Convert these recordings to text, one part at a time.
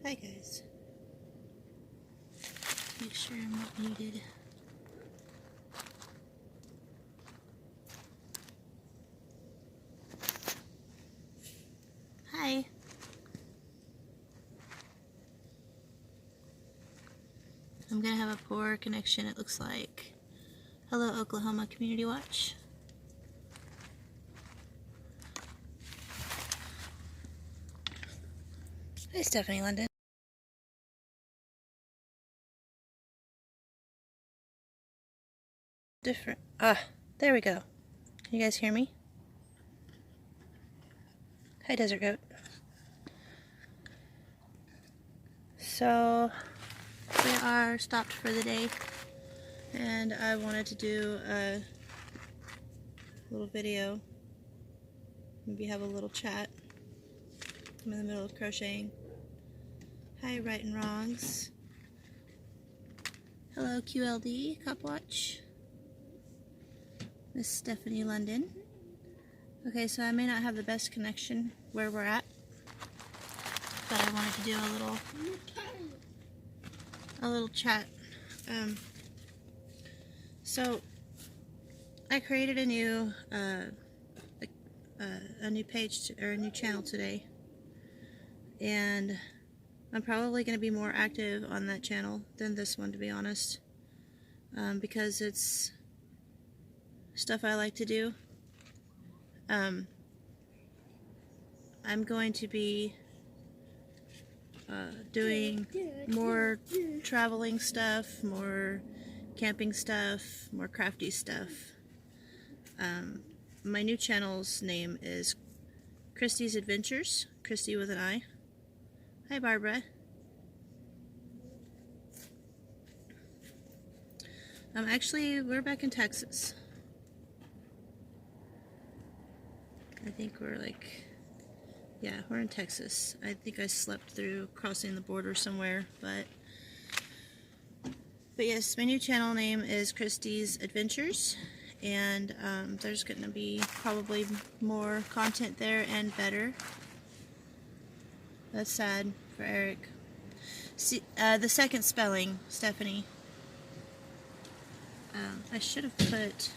Hi guys. Make sure I'm not muted. Hi. I'm gonna have a poor connection, it looks like. Hello, Oklahoma Community Watch. Hi, Stephanie London. Different. There we go. Can you guys hear me? Hi, Desert Goat. So, we are stopped for the day, and I wanted to do a little video. Maybe have a little chat. I'm in the middle of crocheting. Hi, Right and Wrongs. Hello, QLD, Copwatch. Miss Stephanie London. Okay, so I may not have the best connection where we're at, but I wanted to do a little chat. So I created a new page or a new channel today, and I'm probably going to be more active on that channel than this one, to be honest, because it's stuff I like to do. I'm going to be doing more traveling stuff, more camping stuff, more crafty stuff. My new channel's name is Christy's Adventures, Christy with an I. Hi, Barbara. Actually, we're back in Texas. I think we're yeah, we're in Texas. I think I slept through crossing the border somewhere, but yes, my new channel name is Christy's Adventures, and there's going to be probably more content there and better. That's sad for Eric. See, the second spelling, Stephanie. I should have put...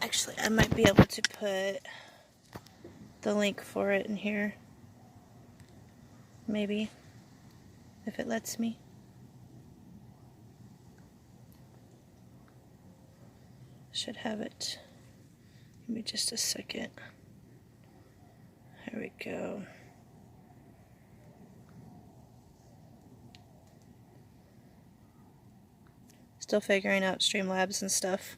Actually, I might be able to put the link for it in here. Maybe. If it lets me. Should have it. Give me just a second. There we go. Still figuring out Streamlabs and stuff.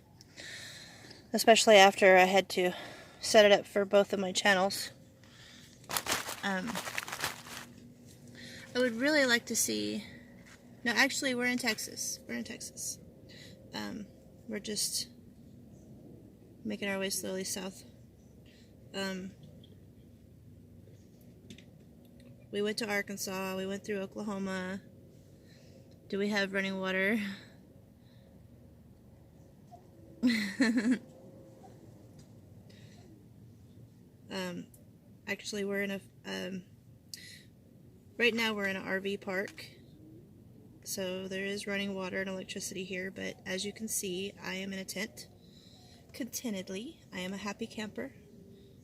Especially after I had to set it up for both of my channels. I would really like to see... No, actually, we're in Texas. We're in Texas. We're just making our way slowly south. We went to Arkansas. We went through Oklahoma. Do we have running water? Actually, we're in a... right now we're in an RV park. So there is running water and electricity here, but as you can see, I am in a tent. Contentedly. I am a happy camper.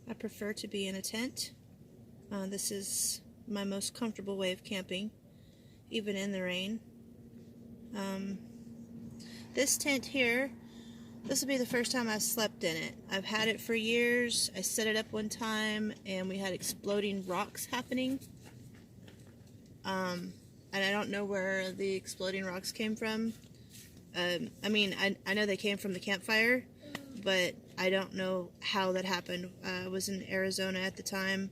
I prefer to be in a tent. This is my most comfortable way of camping, even in the rain. This tent here, this will be the first time I slept in it. I've had it for years. I set it up one time and we had exploding rocks happening. And I don't know where the exploding rocks came from. I mean, I know they came from the campfire, but I don't know how that happened. I was in Arizona at the time,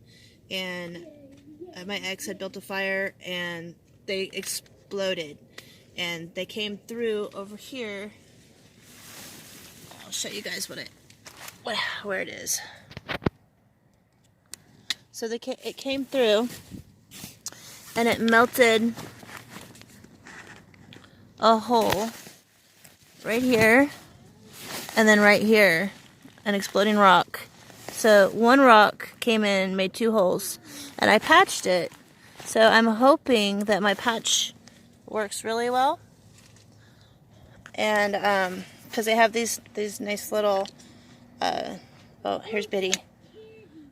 and my ex had built a fire, and they exploded. And they came through over here. I'll show you guys where it is. So it came through, and it melted a hole right here, and then right here, an exploding rock. So one rock came in and made two holes, and I patched it, So I'm hoping that my patch works really well. And because they have these nice little, oh, here's Biddy.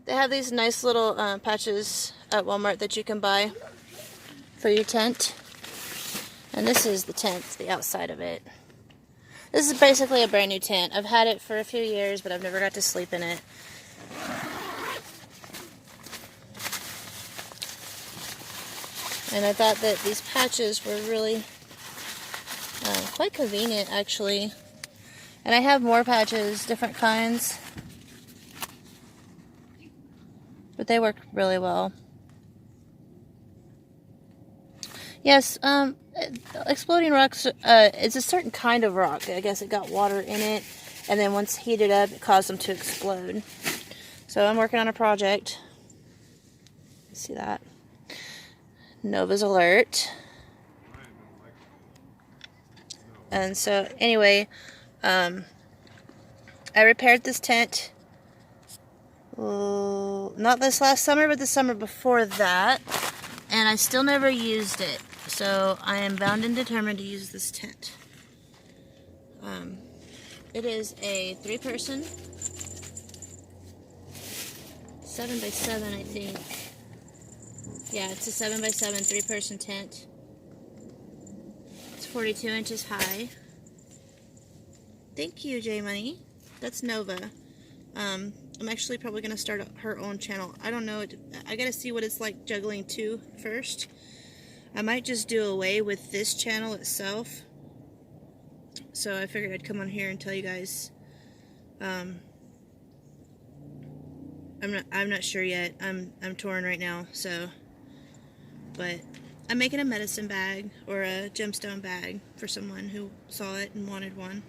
They have these nice little patches at Walmart that you can buy for your tent. And this is the tent, the outside of it. This is basically a brand new tent. I've had it for a few years, but I've never got to sleep in it. And I thought that these patches were really quite convenient, actually. And I have more patches, different kinds. But they work really well. Yes, exploding rocks, it's a certain kind of rock. I guess it got water in it, and then once heated up, it caused them to explode. So I'm working on a project. See that? Nova's alert. And so, anyway, I repaired this tent. Not this last summer, but the summer before that. And I still never used it. So I am bound and determined to use this tent. It is a 3-person, 7x7, I think. Yeah, it's a 7x7 3-person tent. It's 42 inches high. Thank you, J Money. That's Nova. I'm actually probably going to start her own channel. I don't know. I got to see what it's like juggling two first. I might just do away with this channel itself. So I figured I'd come on here and tell you guys. I'm not sure yet. I'm torn right now. So, but I'm making a medicine bag or a gemstone bag for someone who saw it and wanted one.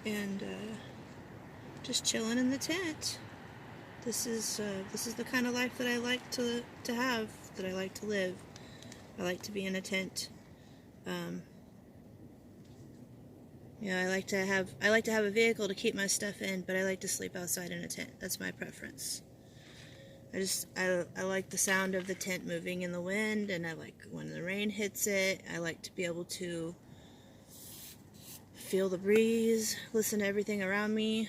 And just chilling in the tent. This is the kind of life that I like to have, that I like to live. I like to be in a tent. You know, I like to have a vehicle to keep my stuff in, but I like to sleep outside in a tent. That's my preference. I like the sound of the tent moving in the wind, and I like when the rain hits it. I like to be able to feel the breeze, listen to everything around me.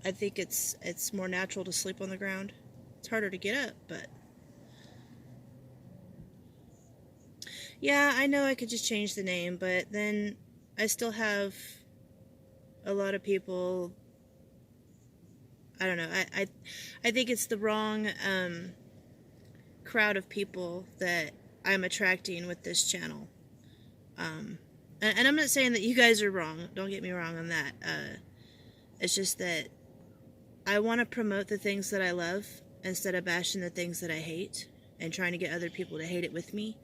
I think it's more natural to sleep on the ground. It's harder to get up, but yeah, I know I could just change the name, but then I still have a lot of people. I don't know. I think it's the wrong crowd of people that I'm attracting with this channel. And I'm not saying that you guys are wrong. Don't get me wrong on that. It's just that I want to promote the things that I love instead of bashing the things that I hate and trying to get other people to hate it with me.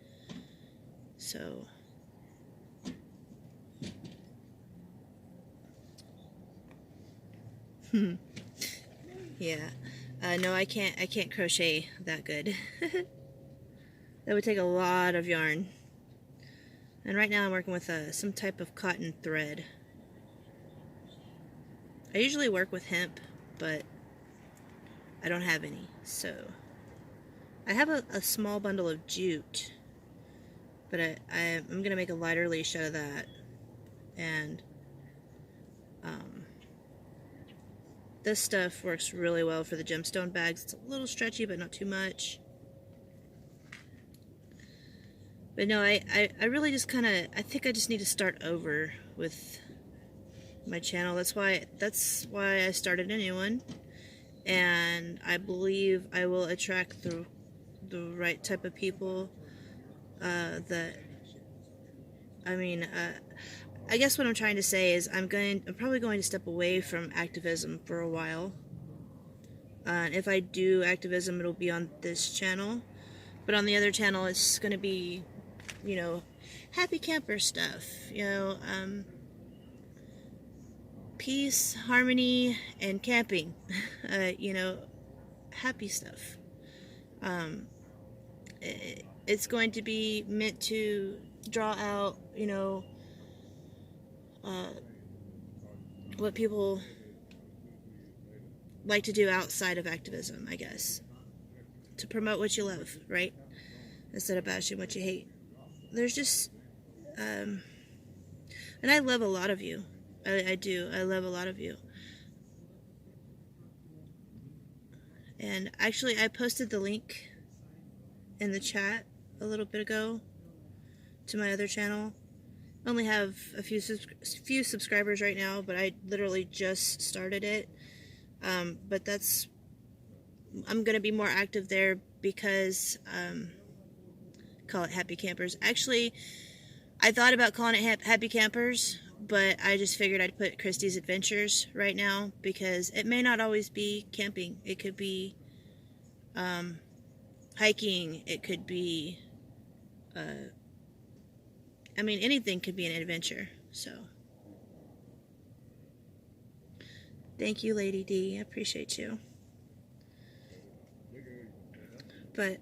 So yeah. No, I can't crochet that good. That would take a lot of yarn. And right now I'm working with some type of cotton thread. I usually work with hemp, but I don't have any. So I have a small bundle of jute, but I'm going to make a lighter leash out of that. And this stuff works really well for the gemstone bags. It's a little stretchy, but not too much. But no, I really just kind of, I think I just need to start over with my channel. That's why I started a new one. And I believe I will attract the right type of people that, I mean, I guess what I'm trying to say is I'm probably going to step away from activism for a while. If I do activism, it'll be on this channel. But on the other channel, it's going to be, you know, happy camper stuff. You know, peace, harmony, and camping. You know, happy stuff. It's going to be meant to draw out, you know, what people like to do outside of activism, I guess. To promote what you love, right? Instead of bashing what you hate. There's just, and I love a lot of you. I do. I love a lot of you. And actually, I posted the link in the chat a little bit ago to my other channel. I only have a few subscribers right now, but I literally just started it. But I'm going to be more active there because, call it Happy Campers. Actually, I thought about calling it Happy Campers, but I just figured I'd put Christy's Adventures right now because it may not always be camping. It could be hiking. It could be, I mean, anything could be an adventure. So, thank you, Lady D. I appreciate you. But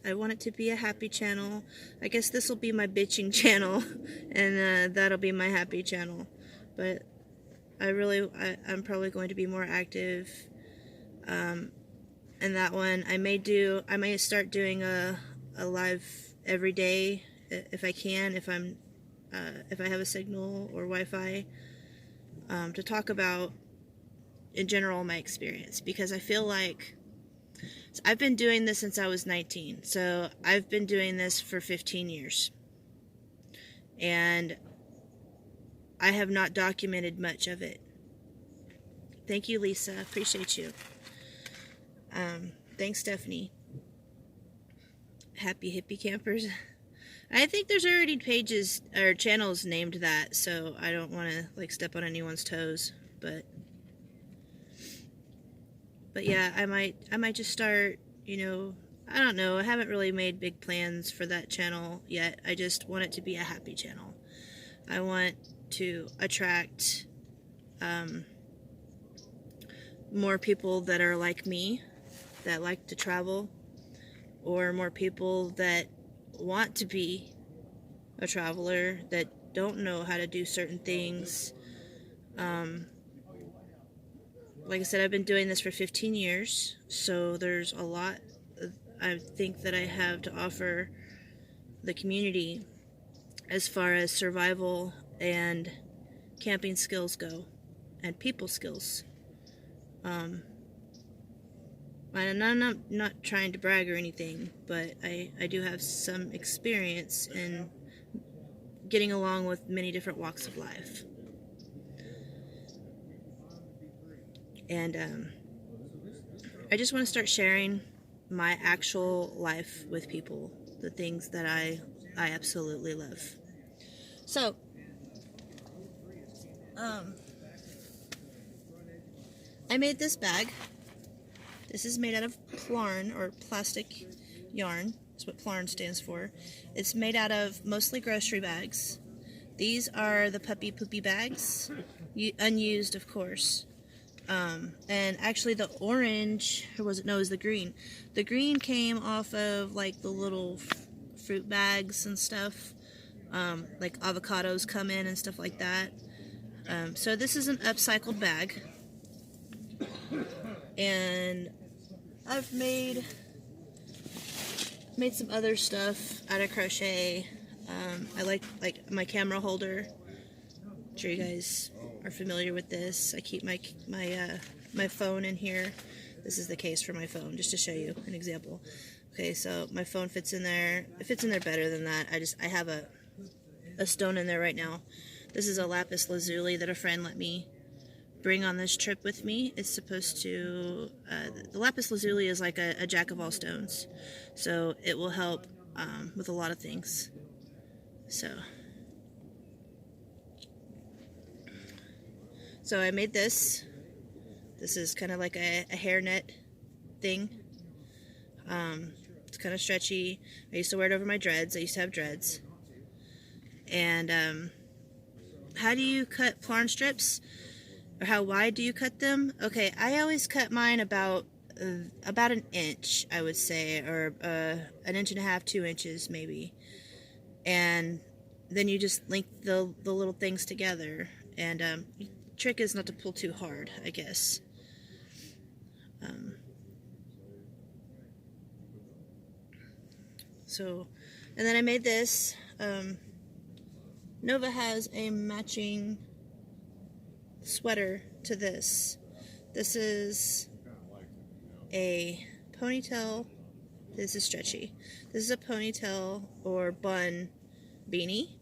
I want it to be a happy channel. I guess this will be my bitching channel, and that'll be my happy channel. But I'm probably going to be more active. And that one, I may start doing a live every day if I can, if I have a signal or Wi-Fi, to talk about in general my experience, because I feel like I've been doing this since I was 19, so I've been doing this for 15 years, and I have not documented much of it. Thank you, Lisa. Appreciate you. Thanks, Stephanie. Happy Hippie Campers. I think there's already pages or channels named that, so I don't want to like step on anyone's toes, but yeah, I might just start, you know, I don't know. I haven't really made big plans for that channel yet. I just want it to be a happy channel. I want to attract more people that are like me, that like to travel, or more people that want to be a traveler, that don't know how to do certain things. Like I said, I've been doing this for 15 years, so there's a lot I think that I have to offer the community as far as survival and camping skills go, and people skills. And I'm not trying to brag or anything, but I do have some experience in getting along with many different walks of life. And I just want to start sharing my actual life with people, the things that I absolutely love. So, I made this bag. This is made out of Plarn, or plastic yarn. That's what Plarn stands for. It's made out of mostly grocery bags. These are the puppy poopy bags, unused, of course. And actually the orange, or was it? No, it was the green. The green came off of like the little fruit bags and stuff. Like avocados come in and stuff like that. So this is an upcycled bag. And I've made some other stuff out of crochet. I like my camera holder. I'm sure you guys are familiar with this. I keep my phone in here. This is the case for my phone, just to show you an example. Okay, so my phone fits in there. It fits in there better than that. I have a stone in there right now. This is a lapis lazuli that a friend let me bring on this trip with me. It's supposed to, the lapis lazuli is like a jack of all stones, so it will help with a lot of things. So I made this. This is kind of like a hairnet thing. It's kind of stretchy. I used to wear it over my dreads. I used to have dreads. And how do you cut Plarn strips? Or how wide do you cut them? Okay, I always cut mine about an inch, I would say, or an inch and a half, 2 inches maybe. And then you just link the little things together. And trick is not to pull too hard, I guess. So, and then I made this. Nova has a matching sweater to this. This is a ponytail. This is stretchy. This is a ponytail or bun beanie,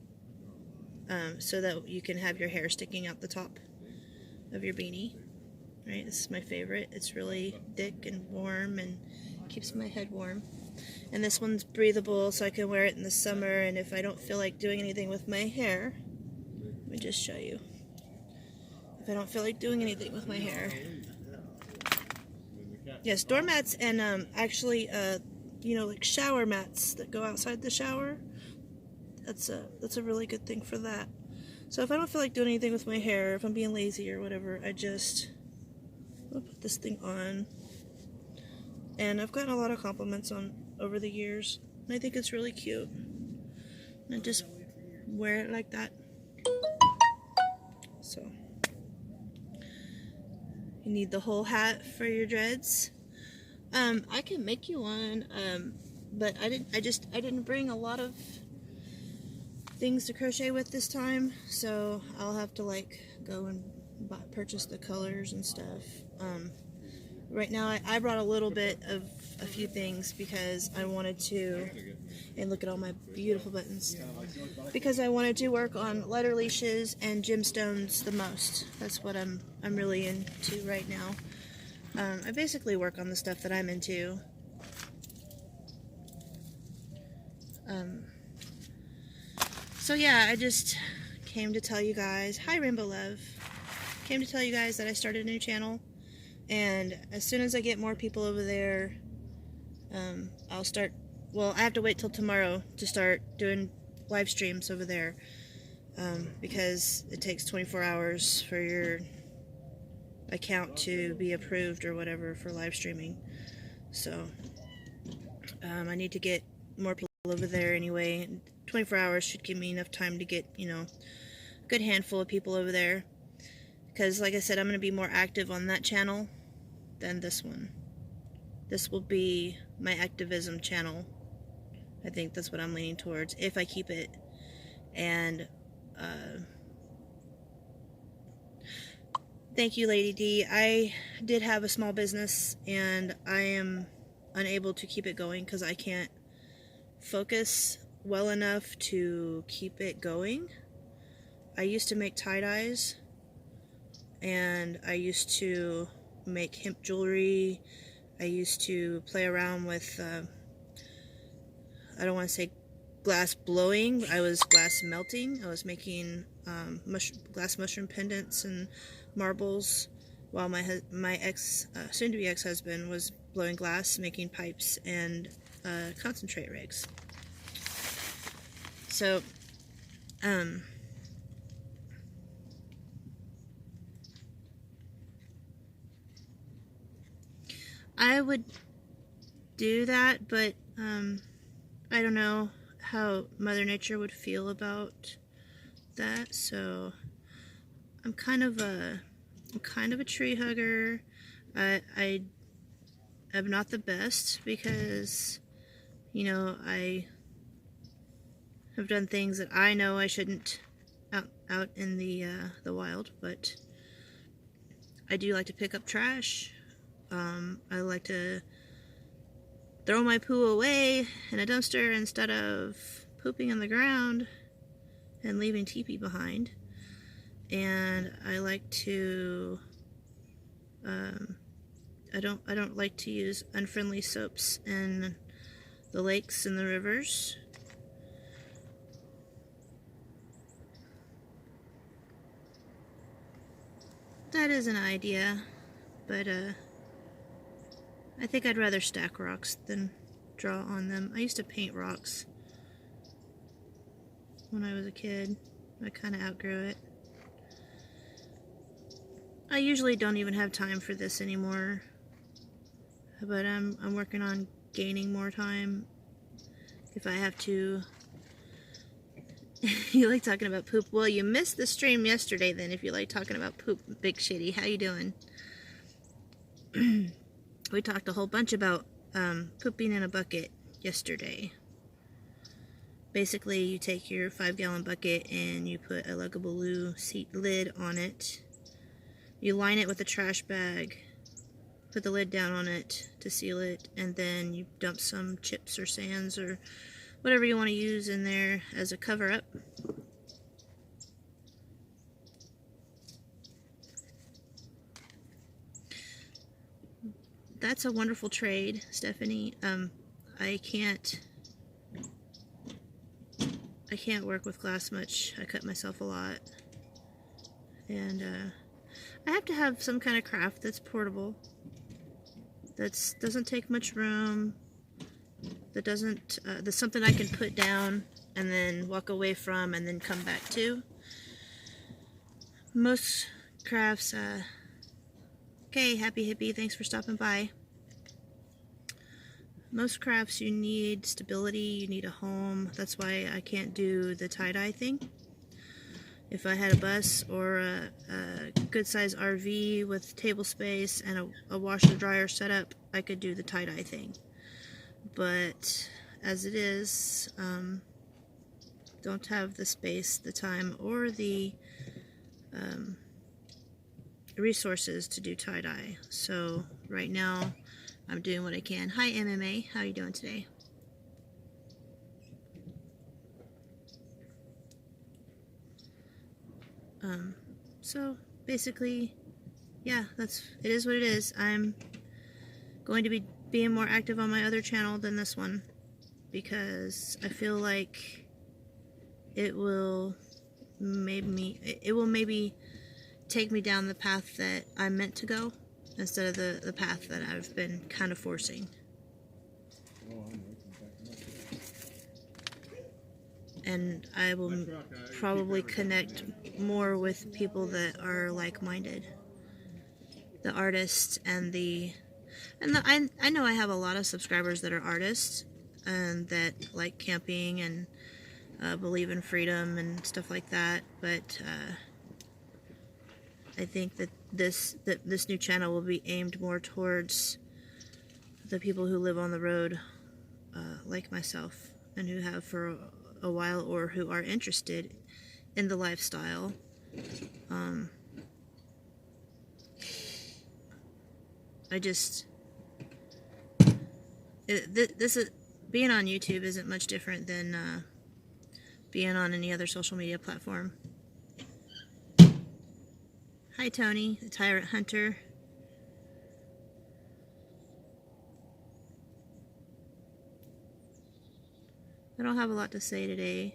so that you can have your hair sticking out the top of your beanie. Right, this is my favorite. It's really thick and warm and keeps my head warm. And this one's breathable, so I can wear it in the summer, and if I don't feel like doing anything with my hair, let me just show you. If I don't feel like doing anything with my hair. Yes, doormats and actually, you know, like shower mats that go outside the shower. That's a really good thing for that. So if I don't feel like doing anything with my hair, if I'm being lazy or whatever, I'll put this thing on. And I've gotten a lot of compliments on over the years, and I think it's really cute. And I just wear it like that. So you need the whole hat for your dreads. I can make you one, but I didn't bring a lot of things to crochet with this time, so I'll have to like go and purchase the colors and stuff. Right now I brought a little bit of a few things because I wanted to, and look at all my beautiful buttons, because I wanted to work on letter leashes and gemstones the most. That's what I'm really into right now. I basically work on the stuff that I'm into. So yeah, I just came to tell you guys, hi Rainbow Love, came to tell you guys that I started a new channel, and as soon as I get more people over there, I'll start, well, I have to wait till tomorrow to start doing live streams over there, because it takes 24 hours for your account to be approved or whatever for live streaming. So I need to get more people over there anyway. 24 hours should give me enough time to get, you know, a good handful of people over there, because like I said, I'm going to be more active on that channel than this one. This will be my activism channel. I think that's what I'm leaning towards, if I keep it. And thank you, Lady D. I did have a small business, and I am unable to keep it going because I can't focus well enough to keep it going. I used to make tie-dyes, and I used to make hemp jewelry. I used to play around with, I don't want to say glass blowing, I was glass melting. I was making glass mushroom pendants and marbles, while my ex, soon-to-be ex-husband, was blowing glass, making pipes and concentrate rigs. So, I would do that, but I don't know how Mother Nature would feel about that. So I'm kind of a tree hugger. I am not the best because, you know, I have done things that I know I shouldn't out in the wild, but I do like to pick up trash. I like to throw my poo away in a dumpster instead of pooping on the ground and leaving teepee behind. And I like to, I don't like to use unfriendly soaps in the lakes and the rivers. That is an idea, but I think I'd rather stack rocks than draw on them. I used to paint rocks when I was a kid. I kind of outgrew it. I usually don't even have time for this anymore, but I'm working on gaining more time if I have to. You like talking about poop? Well, you missed the stream yesterday then if you like talking about poop, Big Shitty. How you doing? We talked a whole bunch about pooping in a bucket yesterday. Basically, you take your 5-gallon bucket and you put a Lugabaloo seat lid on it. You line it with a trash bag, put the lid down on it to seal it, and then you dump some chips or sands or whatever you want to use in there as a cover-up. That's a wonderful trade, Stephanie. I can't work with glass much. I cut myself a lot. And I have to have some kind of craft that's portable, that doesn't take much room, that doesn't, that's something I can put down and then walk away from and then come back to. Most crafts, okay, Happy Hippie, thanks for stopping by. Most crafts you need stability, you need a home. That's why I can't do the tie-dye thing. If I had a bus or a good size RV with table space and a washer dryer setup, I could do the tie-dye thing. But as it is, don't have the space, the time, or the resources to do tie-dye. So right now I'm doing what I can. Hi MMA, how are you doing today? So basically, yeah, it is what it is. I'm going to be being more active on my other channel than this one because I feel like it will maybe take me down the path that I'm meant to go instead of the path that I've been kind of forcing. And I will probably connect more with people that are like-minded. The artists and I know I have a lot of subscribers that are artists and that like camping and believe in freedom and stuff like that, but I think that this new channel will be aimed more towards the people who live on the road, like myself, and who have for a while, or who are interested in the lifestyle. Being on YouTube isn't much different than being on any other social media platform. Hi Tony, the Tyrant Hunter. I don't have a lot to say today.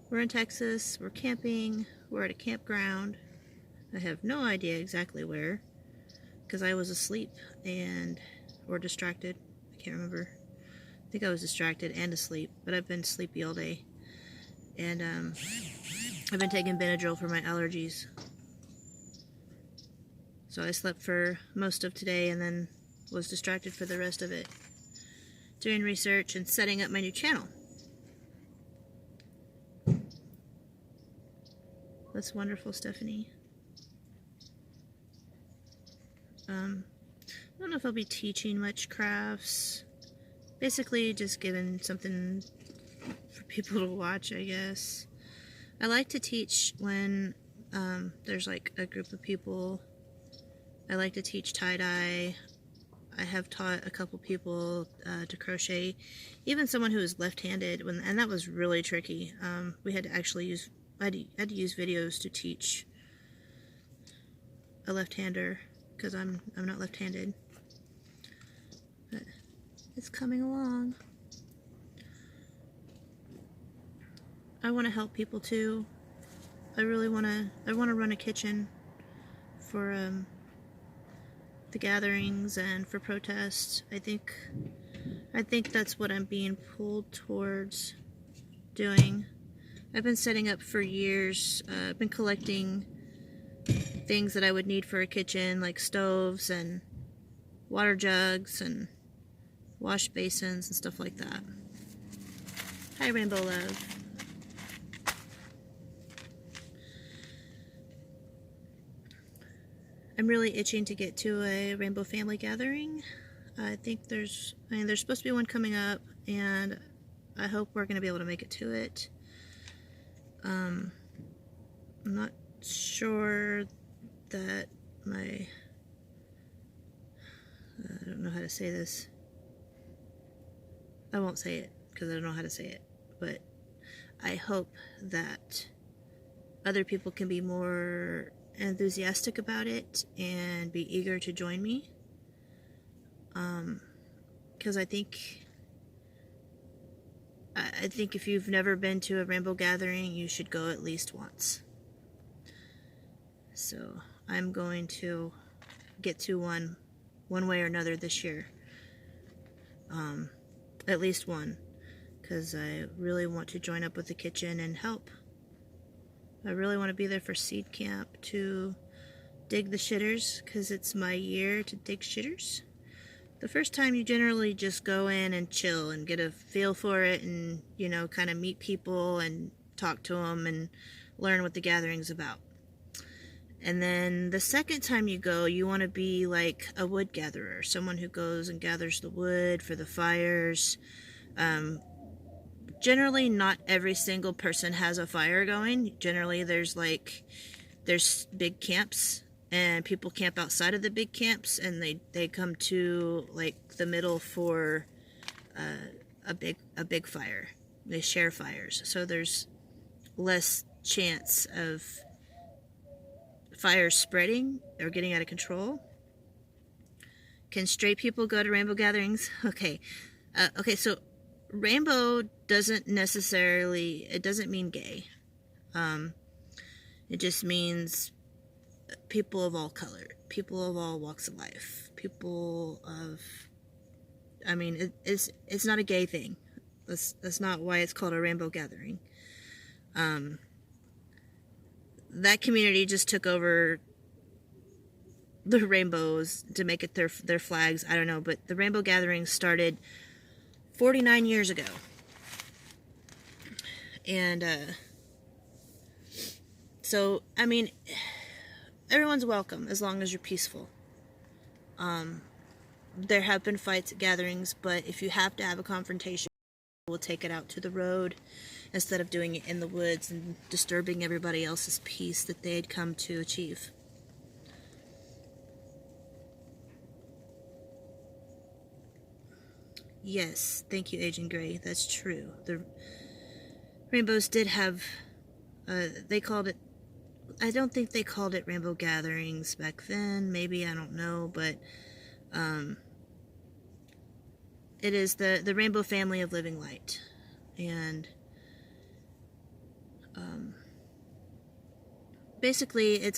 We're in Texas, we're camping, we're at a campground. I have no idea exactly where, because I was asleep or distracted. I can't remember. I think I was distracted and asleep, but I've been sleepy all day. And I've been taking Benadryl for my allergies. So I slept for most of today and then was distracted for the rest of it, doing research and setting up my new channel. That's wonderful, Stephanie. I don't know if I'll be teaching much crafts. Basically, just giving something for people to watch, I guess. I like to teach when there's like a group of people. I like to teach tie-dye. I have taught a couple people to crochet, even someone who is left-handed, and that was really tricky. We had to actually use I had to use videos to teach a left-hander because I'm not left-handed. But it's coming along. I want to help people too. I really want to. I want to run a kitchen for the gatherings and for protests. I think that's what I'm being pulled towards doing. I've been setting up for years. I've been collecting things that I would need for a kitchen, like stoves and water jugs and wash basins and stuff like that. Hi, Rainbow Love. I'm really itching to get to a rainbow family gathering. I think there's supposed to be one coming up, and I hope we're going to be able to make it to it. I'm not sure that I don't know how to say this. I won't say it because I don't know how to say it, but I hope that other people can be more enthusiastic about it and be eager to join me. Because I think if you've never been to a rainbow gathering, you should go at least once. So I'm going to get to one way or another this year. At least one, because I really want to join up with the kitchen and help. I really want to be there for seed camp to dig the shitters, because it's my year to dig shitters. The first time you generally just go in and chill and get a feel for it and, you know, kind of meet people and talk to them and learn what the gathering's about. And then the second time you go, you want to be like a wood gatherer, someone who goes and gathers the wood for the fires. Generally, not every single person has a fire going. Generally, there's big camps, and people camp outside of the big camps, and they come to like the middle for a big fire. They share fires, so there's less chance of fires spreading or getting out of control. Can straight people go to rainbow gatherings? Okay, so rainbow doesn't mean gay. It just means people of all color, people of all walks of life, it's not a gay thing. That's not why it's called a rainbow gathering. That community just took over the rainbows to make it their flags. I don't know, but the rainbow gathering started 49 years ago. And so, I mean, everyone's welcome as long as you're peaceful. There have been fights at gatherings, but if you have to have a confrontation, we'll take it out to the road instead of doing it in the woods and disturbing everybody else's peace that they had come to achieve. Yes, thank you, Agent Gray. That's true. The rainbows did have, they called it, I don't think they called it rainbow gatherings back then. Maybe, I don't know, but it is the rainbow family of living light. And basically, it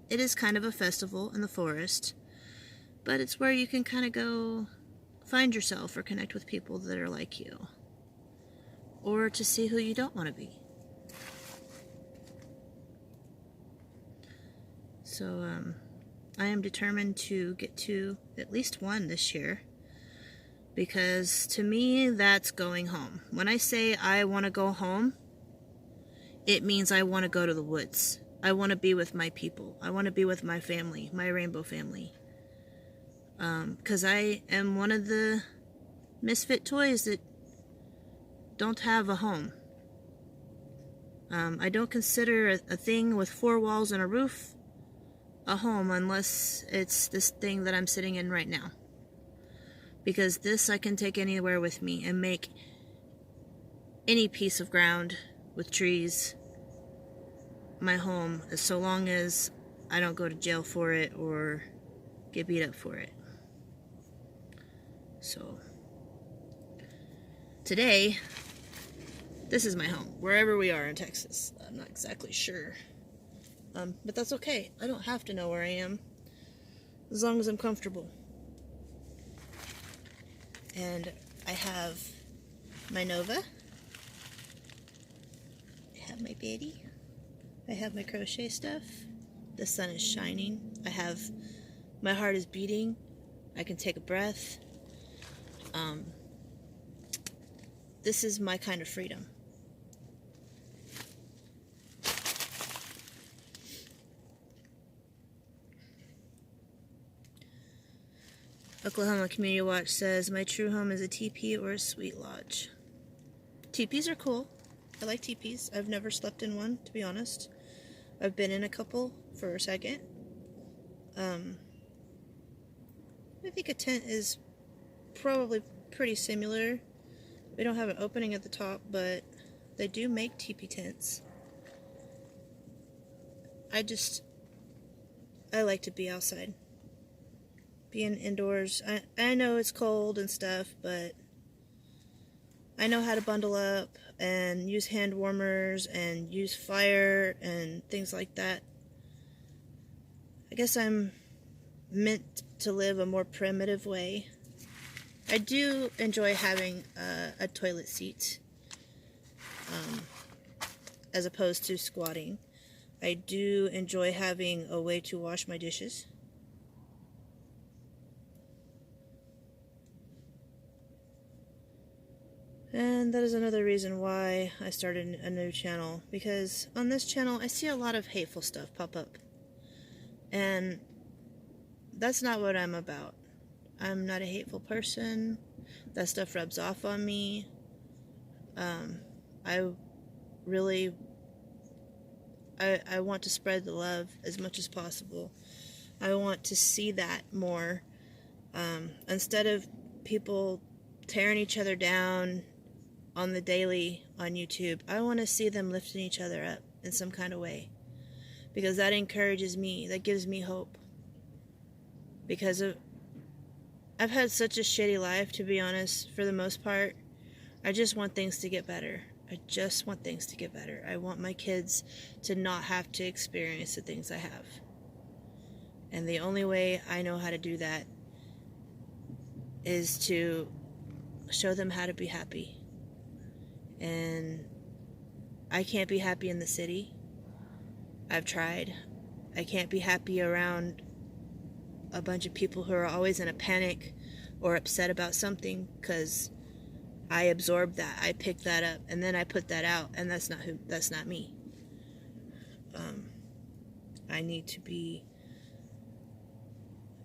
is kind of a festival in the forest, but it's where you can kind of go find yourself or connect with people that are like you, or to see who you don't want to be. So I am determined to get to at least one this year, because to me that's going home. When I say I want to go home, it means I want to go to the woods. I want to be with my people. I want to be with my family, my rainbow family. Because I am one of the misfit toys that don't have a home. I don't consider a thing with 4 walls and a roof a home unless it's this thing that I'm sitting in right now. Because this I can take anywhere with me and make any piece of ground with trees my home, so long as I don't go to jail for it or get beat up for it. So today, this is my home, wherever we are in Texas. I'm not exactly sure. But that's okay. I don't have to know where I am, as long as I'm comfortable. And I have my Nova. I have my Betty. I have my crochet stuff. The sun is shining. My heart is beating. I can take a breath. This is my kind of freedom. Oklahoma Community Watch says, my true home is a teepee or a sweet lodge. Teepees are cool. I like teepees. I've never slept in one, to be honest. I've been in a couple for a second. I think a tent is probably pretty similar. We don't have an opening at the top, but they do make teepee tents. I like to be outside. Being indoors, I know it's cold and stuff, but I know how to bundle up and use hand warmers and use fire and things like that. I guess I'm meant to live a more primitive way. I do enjoy having a toilet seat as opposed to squatting. I do enjoy having a way to wash my dishes. And that is another reason why I started a new channel, because on this channel I see a lot of hateful stuff pop up. And that's not what I'm about. I'm not a hateful person. That stuff rubs off on me. I want to spread the love as much as possible. I want to see that more. Instead of people tearing each other down on the daily on YouTube, I want to see them lifting each other up in some kind of way. Because that encourages me. That gives me hope. Because I've had such a shitty life, to be honest, for the most part. I just want things to get better. I just want things to get better. I want my kids to not have to experience the things I have. And the only way I know how to do that is to show them how to be happy. And I can't be happy in the city. I've tried. I can't be happy around a bunch of people who are always in a panic or upset about something, because I absorb that, I pick that up, and then I put that out, and that's not me. I need to be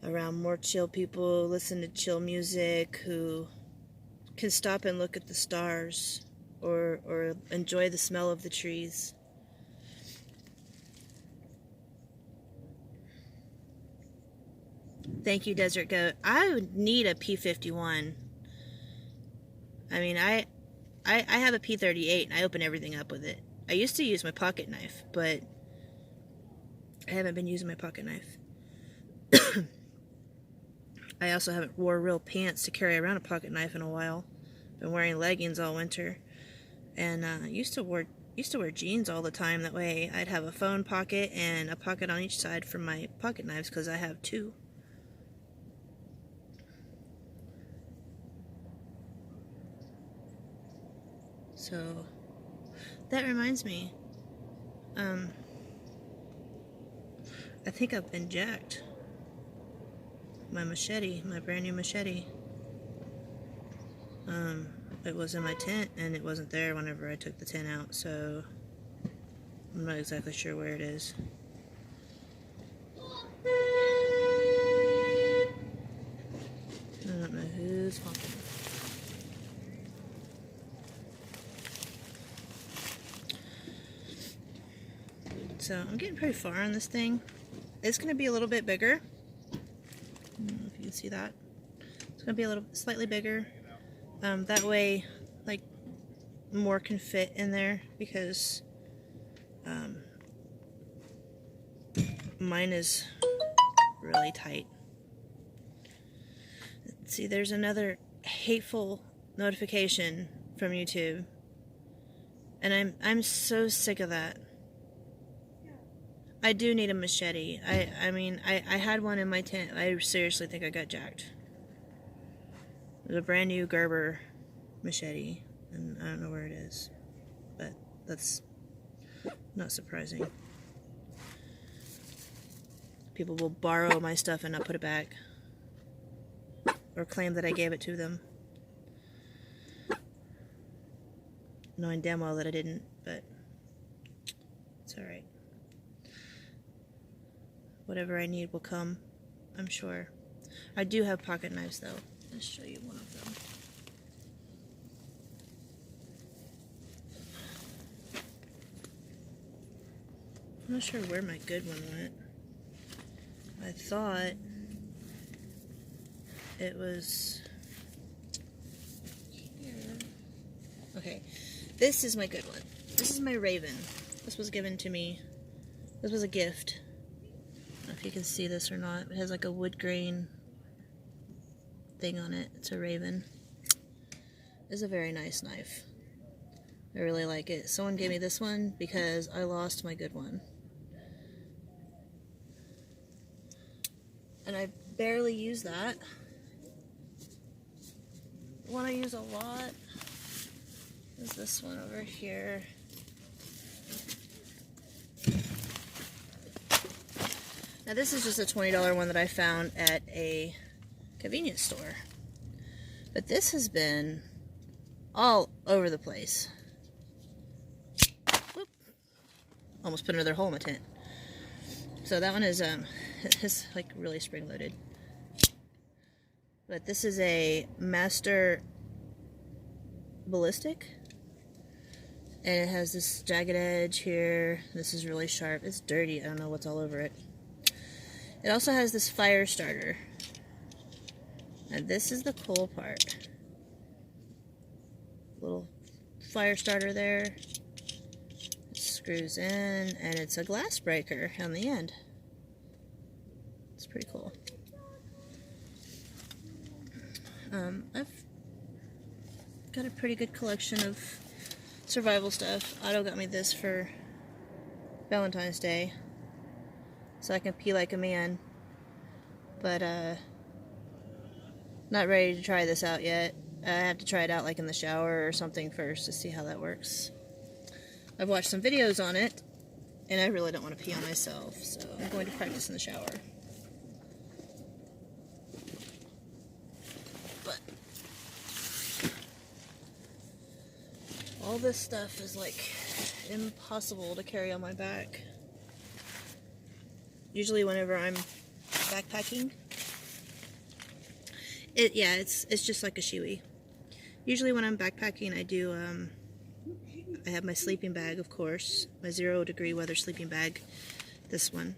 around more chill people, listen to chill music, who can stop and look at the stars or enjoy the smell of the trees. Thank you, Desert Goat. I would need a P51. I mean, I have a P38 and I open everything up with it. I used to use my pocket knife, but I haven't been using my pocket knife. I also haven't wore real pants to carry around a pocket knife in a while. Been wearing leggings all winter, and used to wear jeans all the time. That way, I'd have a phone pocket and a pocket on each side for my pocket knives, because I have two. So that reminds me, I think I've been jacked. My machete, my brand new machete. It was in my tent and it wasn't there whenever I took the tent out, so I'm not exactly sure where it is. I don't know who's honking. So I'm getting pretty far on this thing. It's going to be a little bit bigger. I don't know if you can see that. It's going to be a little slightly bigger. That way, like, more can fit in there, because mine is really tight. Let's see, there's another hateful notification from YouTube, and I'm so sick of that. I do need a machete. I mean, I had one in my tent. I seriously think I got jacked. It was a brand new Gerber machete, and I don't know where it is, but that's not surprising. People will borrow my stuff and not put it back, or claim that I gave it to them, knowing damn well that I didn't, but it's alright. Whatever I need will come, I'm sure. I do have pocket knives though. Let's show you one of them. I'm not sure where my good one went. I thought it was here. Okay, this is my good one. This is my Raven. This was given to me. This was a gift. I don't know if you can see this or not. It has like a wood grain thing on it. It's a Raven. It's a very nice knife. I really like it. Someone gave me this one because I lost my good one. And I barely use that. The one I use a lot is this one over here. Now this is just a $20 one that I found at a convenience store. But this has been all over the place. Whoop. Almost put another hole in my tent. So that one is it's like really spring loaded. But this is a Master Ballistic. And it has this jagged edge here. This is really sharp. It's dirty. I don't know what's all over it. It also has this fire starter. And this is the cool part. Little fire starter there. It screws in, and it's a glass breaker on the end. It's pretty cool. I've got a pretty good collection of survival stuff. Otto got me this for Valentine's Day, so I can pee like a man. But not ready to try this out yet. I have to try it out like in the shower or something first to see how that works. I've watched some videos on it, and I really don't want to pee on myself, so I'm going to practice in the shower. But all this stuff is like impossible to carry on my back. Usually whenever I'm backpacking, it's just like a Chewy. Usually when I'm backpacking, I have my sleeping bag, of course, my 0-degree weather sleeping bag. This one,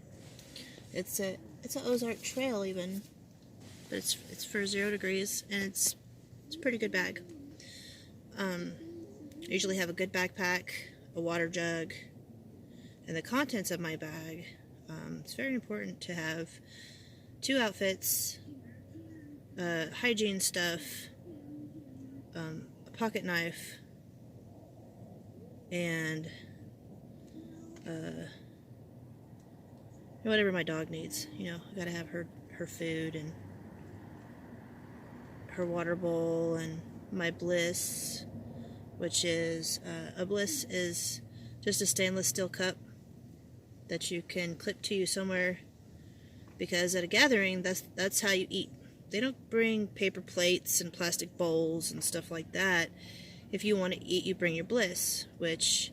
it's an Ozark Trail even, but it's for 0 degrees, and it's a pretty good bag. I usually have a good backpack, a water jug, and the contents of my bag. It's very important to have 2 outfits, hygiene stuff, a pocket knife, and whatever my dog needs. You know, I gotta have her food and her water bowl, and my Bliss, which is a Bliss is just a stainless steel cup that you can clip to you somewhere, because at a gathering, that's how you eat. They don't bring paper plates and plastic bowls and stuff like that. If you want to eat, you bring your Bliss, which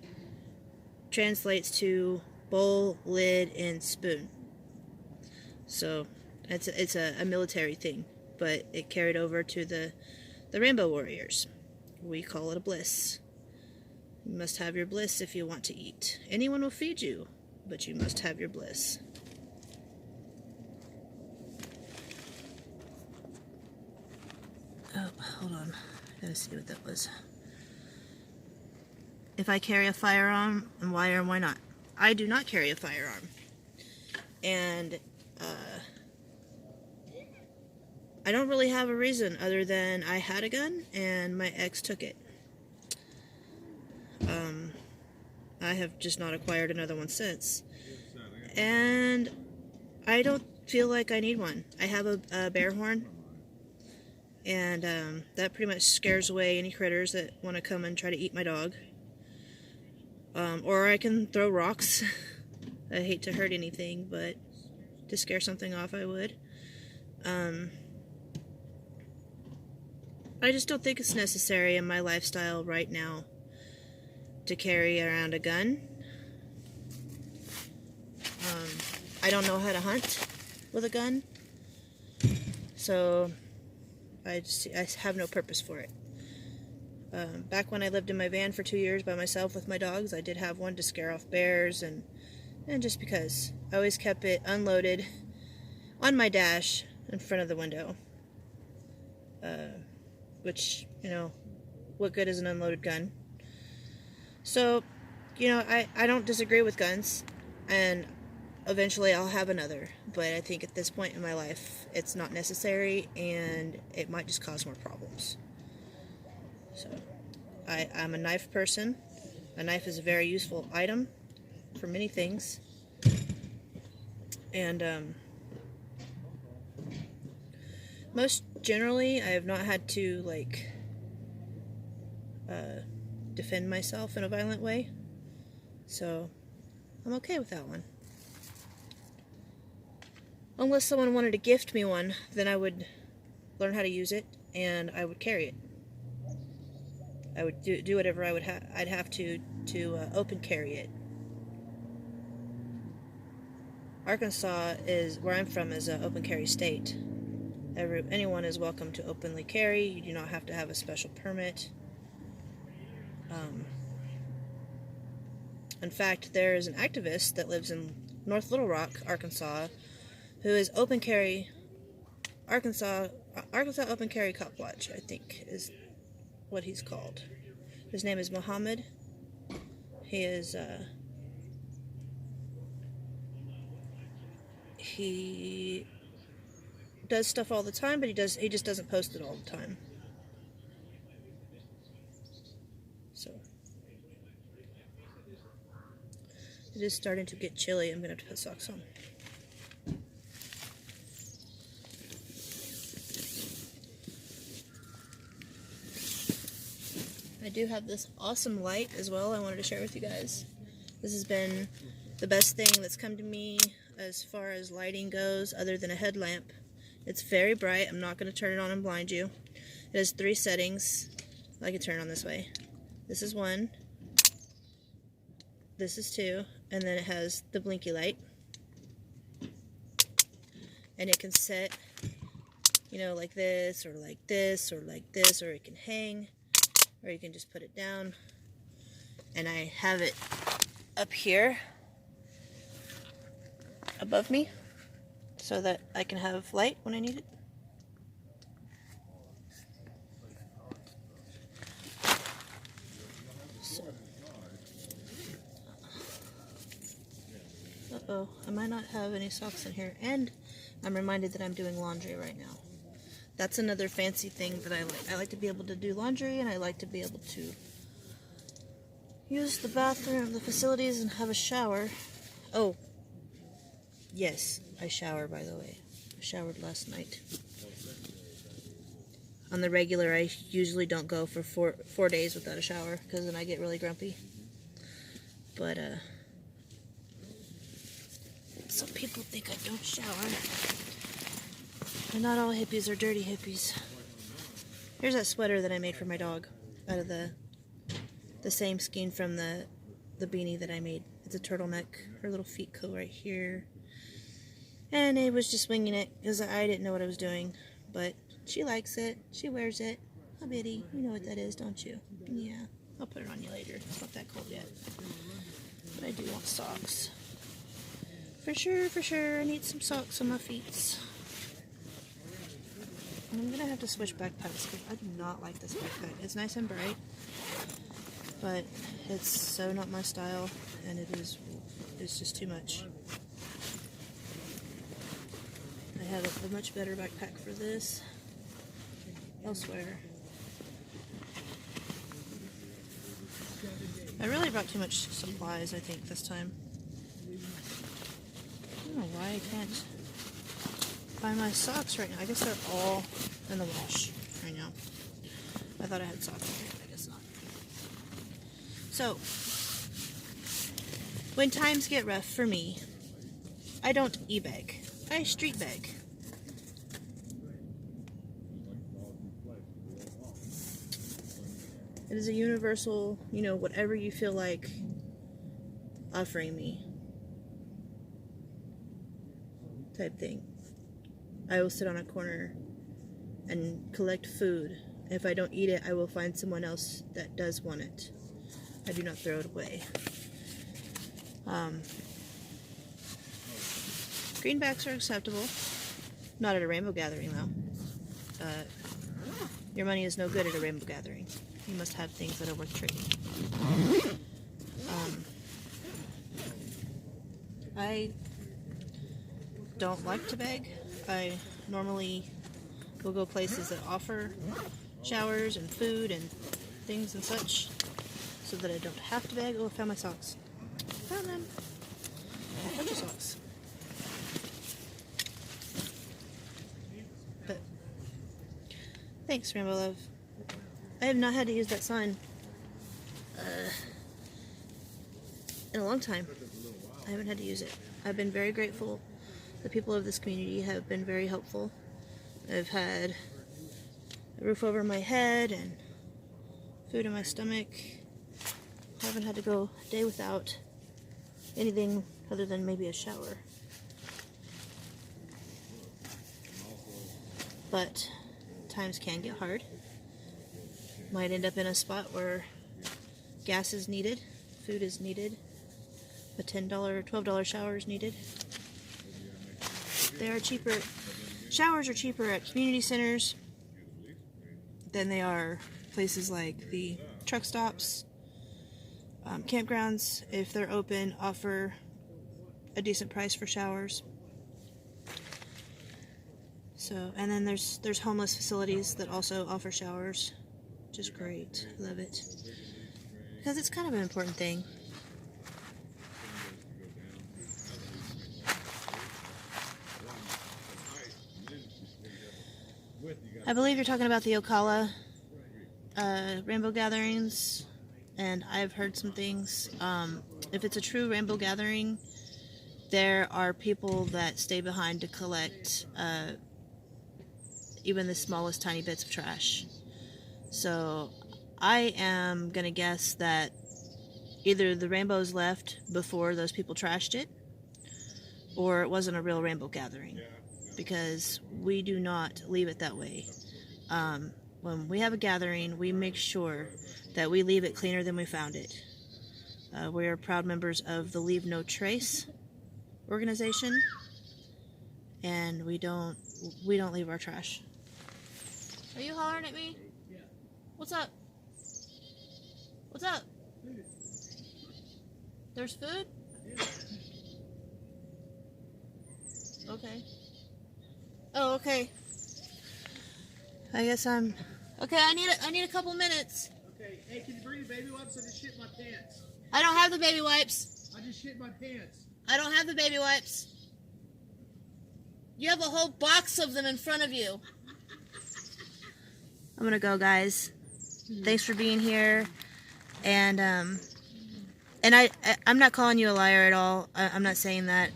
translates to bowl, lid, and spoon. So it's a military thing, but it carried over to the Rainbow Warriors. We call it a Bliss. You must have your Bliss if you want to eat. Anyone will feed you, but you must have your Bliss. Oh, hold on. I gotta see what that was. If I carry a firearm, and why or why not? I do not carry a firearm. And I don't really have a reason other than I had a gun and my ex took it. I have just not acquired another one since. And I don't feel like I need one. I have a bear horn. And that pretty much scares away any critters that want to come and try to eat my dog. Or I can throw rocks. I hate to hurt anything, but to scare something off I would. I just don't think it's necessary in my lifestyle right now to carry around a gun. I don't know how to hunt with a gun. So I have no purpose for it. Back when I lived in my van for 2 years by myself with my dogs, I did have one to scare off bears, and just because. I always kept it unloaded on my dash in front of the window. Which, you know, what good is an unloaded gun? So, you know, I don't disagree with guns, and eventually I'll have another, but I think at this point in my life it's not necessary, and it might just cause more problems. So I'm a knife person. A knife is a very useful item for many things, and most generally I have not had to like defend myself in a violent way, so I'm okay with that one. Unless someone wanted to gift me one, then I would learn how to use it, and I would carry it. I would do whatever I'd have to open carry it. Arkansas is where I'm from, is an open carry state. Anyone is welcome to openly carry. You do not have to have a special permit. In fact, there is an activist that lives in North Little Rock, Arkansas, who is open carry Arkansas Open Carry Cop Watch, I think is what he's called. His name is Muhammad. He is he does stuff all the time, but he just doesn't post it all the time. So it is starting to get chilly. I'm gonna have to put socks on. I do have this awesome light as well I wanted to share with you guys. This has been the best thing that's come to me as far as lighting goes, other than a headlamp. It's very bright. I'm not going to turn it on and blind you. It has 3 settings. I can turn it on this way. This is 1. This is 2. And then it has the blinky light. And it can set, you know, like this, or like this, or like this, or it can hang, or you can just put it down. And I have it up here above me so that I can have light when I need it. So, uh-oh, I might not have any socks in here, and I'm reminded that I'm doing laundry right now. That's another fancy thing that I like. I like to be able to do laundry, and I like to be able to use the bathroom, the facilities, and have a shower. Oh, yes, I shower, by the way. I showered last night. On the regular, I usually don't go for four days without a shower, because then I get really grumpy. But, some people think I don't shower. And not all hippies are dirty hippies. Here's that sweater that I made for my dog out of the same skein from the beanie that I made. It's a turtleneck. Her little feet go right here. And I was just winging it because I didn't know what I was doing. But she likes it. She wears it. Oh, Biddy, you know what that is, don't you? Yeah. I'll put it on you later. It's not that cold yet. But I do want socks. For sure, I need some socks on my feet. I'm gonna have to switch backpacks because I do not like this backpack. It's nice and bright, but it's so not my style, and it's just too much. I have a much better backpack for this elsewhere. I really brought too much supplies, I think, this time. I don't know why I can't find my socks right now. I guess they're all in the wash right now. I thought I had socks in here, but I guess not. So, when times get rough for me, I don't e-beg. I street beg. It is a universal, you know, whatever you feel like offering me type thing. I will sit on a corner and collect food. If I don't eat it, I will find someone else that does want it. I do not throw it away. Greenbacks are acceptable. Not at a rainbow gathering, though. Your money is no good at a rainbow gathering. You must have things that are worth trading. I don't like to beg. I normally will go places that offer showers and food and things and such, so that I don't have to beg. Oh, I found my socks. Found them. A bunch of socks. But thanks, Rainbow Love. I have not had to use that sign in a long time. I haven't had to use it. I've been very grateful. The people of this community have been very helpful. I've had a roof over my head and food in my stomach. I haven't had to go a day without anything other than maybe a shower. But times can get hard. Might end up in a spot where gas is needed, food is needed, a $10 or $12 shower is needed. They are cheaper. Showers are cheaper at community centers than they are places like the truck stops. Campgrounds, if they're open, offer a decent price for showers. So, and then there's homeless facilities that also offer showers, which is great. I love it because it's kind of an important thing. I believe you're talking about the Ocala rainbow gatherings, and I've heard some things. If it's a true rainbow gathering, there are people that stay behind to collect even the smallest tiny bits of trash. So I am gonna guess that either the rainbows left before those people trashed it, or it wasn't a real rainbow gathering, because we do not leave it that way. When we have a gathering, we make sure that we leave it cleaner than we found it. We are proud members of the Leave No Trace organization, and we don't leave our trash. Are you hollering at me? Yeah. What's up? What's up? Food. There's food? Yeah. Okay. Oh, okay. I guess I'm... Okay, I need a couple minutes. Okay. Hey, can you bring the baby wipes? I just shit my pants. I don't have the baby wipes. I just shit my pants. I don't have the baby wipes. You have a whole box of them in front of you. I'm gonna go, guys. Thanks for being here. And I'm not calling you a liar at all. I'm not saying that.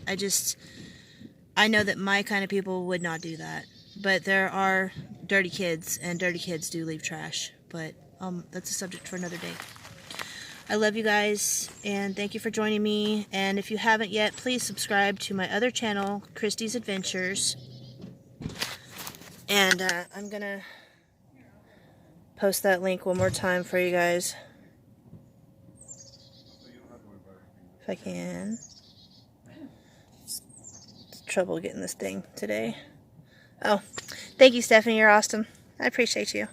I know that my kind of people would not do that. But there are dirty kids, and dirty kids do leave trash. But that's a subject for another day. I love you guys, and thank you for joining me. And if you haven't yet, please subscribe to my other channel, Christy's Adventures. And I'm gonna post that link one more time for you guys, if I can. It's trouble getting this thing today. Oh, thank you, Stephanie. You're awesome. I appreciate you.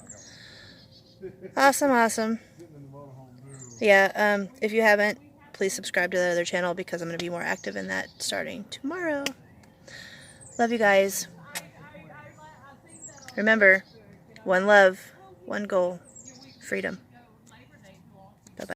Awesome, awesome. Yeah, if you haven't, please subscribe to the other channel, because I'm going to be more active in that starting tomorrow. Love you guys. Remember, one love, one goal, freedom.